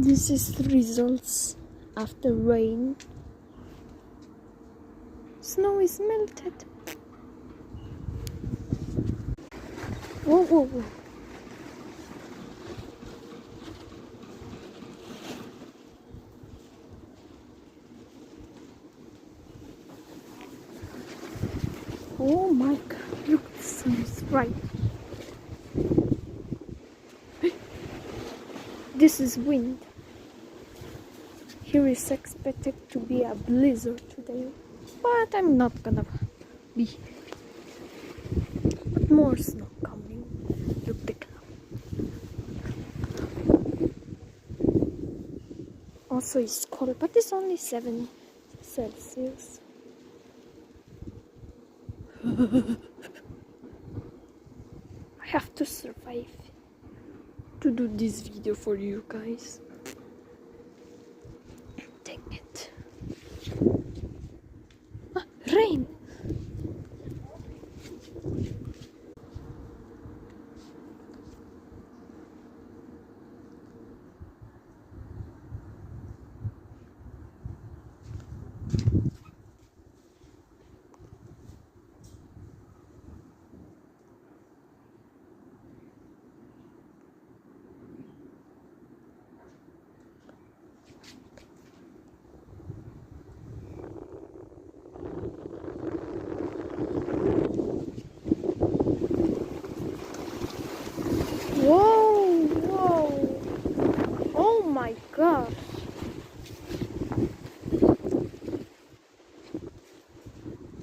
This is the results after rain. Snow is melted. Whoa, whoa, whoa. Oh my god, look, the sun is bright. This is wind. Here is expected to be a blizzard today, but I'm not gonna be. But more snow coming. Look the cloud. Also it's cold, but it's only 7 Celsius. I have to survive to do this video for you guys. Dang it. Ah, rain! Whoa, whoa. Oh my god.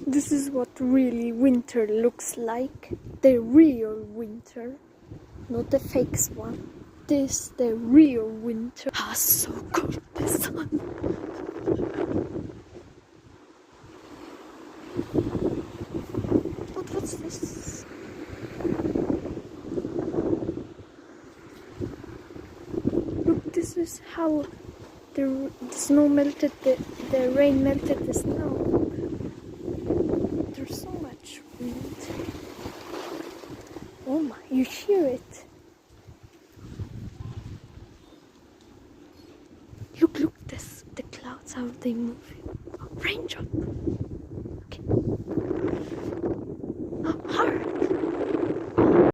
This is what really winter looks like. The real winter, not the fake one. This the real winter. Ah, so cold, the sun. What's this? Look, this is how the snow melted, the rain melted the snow. There's so much wind. Oh my, you hear it? Look, the clouds, how they move. Raindrop.